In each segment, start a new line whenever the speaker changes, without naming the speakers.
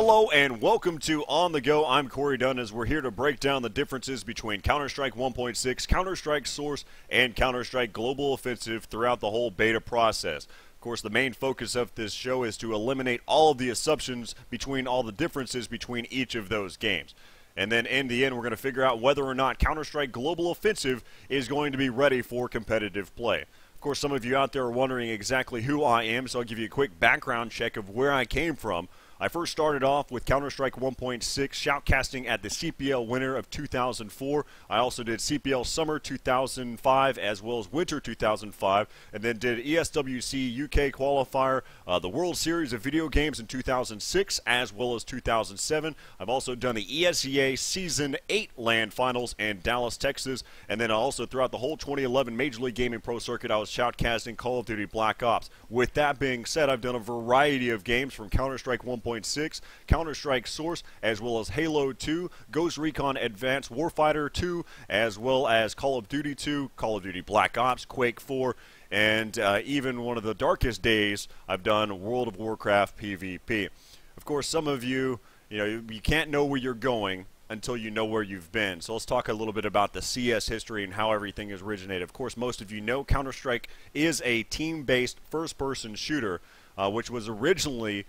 Hello and welcome to On The Go. I'm Corey Dunn as we're here to break down the differences between Counter-Strike 1.6, Counter-Strike Source, and Counter-Strike Global Offensive throughout the whole beta process. Of course, the main focus of this show is to eliminate all of the assumptions between all the differences between each of those games. And then in the end, we're going to figure out whether or not Counter-Strike Global Offensive is going to be ready for competitive play. Of course, some of you out there are wondering exactly who I am, so I'll give you a quick background check of where I came from. I first started off with Counter-Strike 1.6 shoutcasting at the CPL winter of 2004. I also did CPL Summer 2005 as well as Winter 2005, and then did ESWC UK Qualifier, the World Series of Video Games in 2006 as well as 2007. I've also done the ESEA Season 8 LAN Finals in Dallas, Texas, and then also throughout the whole 2011 Major League Gaming Pro Circuit, I was shoutcasting Call of Duty Black Ops. With that being said, I've done a variety of games from Counter-Strike 1.6, Counter-Strike Source, as well as Halo 2, Ghost Recon Advanced Warfighter 2, as well as Call of Duty 2, Call of Duty Black Ops, Quake 4, and even one of the darkest days, I've done World of Warcraft PvP. Of course, some of you, you can't know where you're going until you know where you've been. So let's talk a little bit about the CS history and how everything has originated. Of course, most of you know Counter-Strike is a team-based first-person shooter, which was originally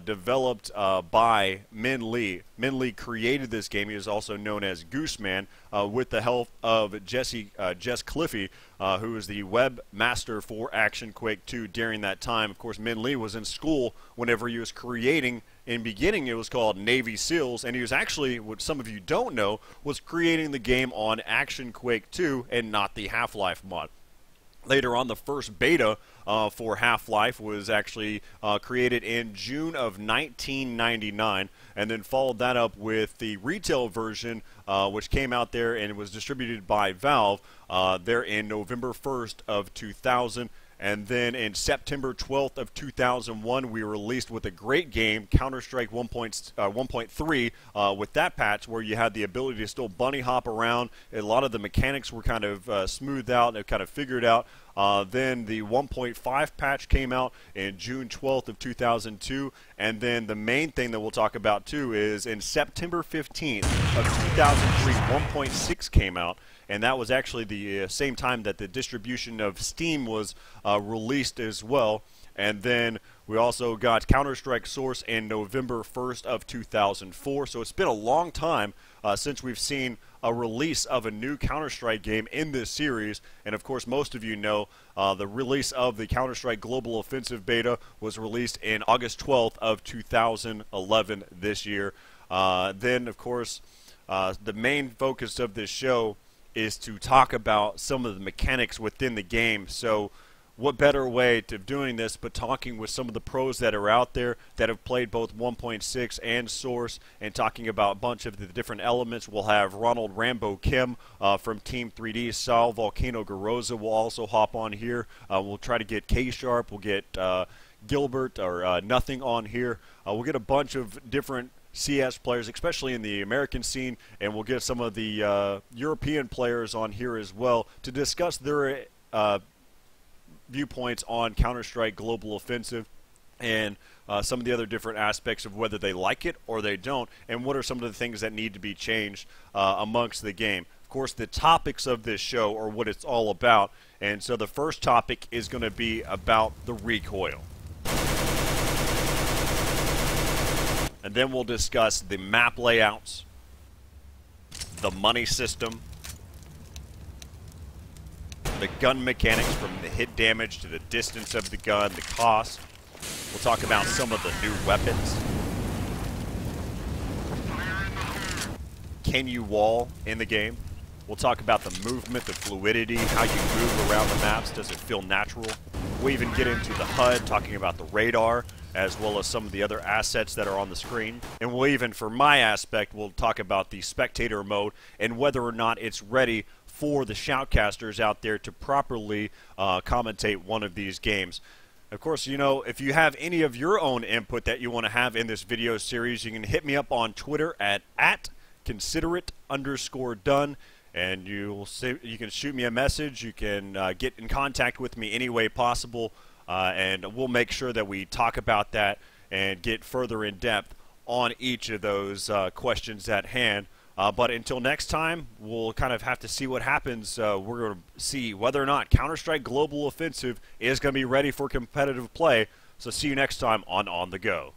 developed by Min Lee. Min Lee created this game. He is also known as Gooseman, with the help of Jess Cliffy, who is the webmaster for Action Quake 2 during that time. Of course, Min Lee was in school whenever he was creating. In beginning, it was called Navy SEALs, and he was actually, what some of you don't know, was creating the game on Action Quake 2 and not the Half-Life mod. Later on, the first beta for Half-Life was actually created in June of 1999, and then followed that up with the retail version, which came out there and was distributed by Valve there in November 1st of 2000. And then in September 12th of 2001, we were released with a great game, Counter-Strike 1.3, with that patch where you had the ability to still bunny hop around. A lot of the mechanics were kind of smoothed out and kind of figured out. Then the 1.5 patch came out in June 12th of 2002. And then the main thing that we'll talk about too is in September 15th of 2003, 1.6 came out. And that was actually the same time that the distribution of Steam was released as well. And then we also got Counter-Strike Source in November 1st of 2004. So it's been a long time since we've seen a release of a new Counter-Strike game in this series. And of course, most of you know the release of the Counter-Strike Global Offensive Beta was released in August 12th of 2011 this year. Then, of course, the main focus of this show is to talk about some of the mechanics within the game. So what better way of doing this but talking with some of the pros that are out there that have played both 1.6 and Source, and talking about a bunch of the different elements. We'll have Ronald Rambo Kim from Team 3D. Sal Volcano Garoza will also hop on here. We'll try to get K-Sharp. We'll get Gilbert or Nothing on here. We'll get a bunch of different CS players, especially in the American scene, and we'll get some of the European players on here as well to discuss their viewpoints on Counter-Strike Global Offensive and some of the other different aspects of whether they like it or they don't, and what are some of the things that need to be changed amongst the game. Of course, the topics of this show are what it's all about, and so the first topic is going to be about the recoil. And then we'll discuss the map layouts, the money system, the gun mechanics from the hit damage to the distance of the gun, the cost. We'll talk about some of the new weapons. Can you wall in the game? We'll talk about the movement, the fluidity, how you move around the maps. Does it feel natural? We'll even get into the HUD, talking about the radar, as well as some of the other assets that are on the screen. And we'll even, for my aspect, we'll talk about the spectator mode and whether or not it's ready for the shoutcasters out there to properly commentate one of these games. Of course, if you have any of your own input that you want to have in this video series, you can hit me up on Twitter at @considerate_done. And you can shoot me a message. You can get in contact with me any way possible, and we'll make sure that we talk about that and get further in depth on each of those questions at hand. But until next time, we'll kind of have to see what happens. We're going to see whether or not Counter-Strike Global Offensive is going to be ready for competitive play. So see you next time on the Go.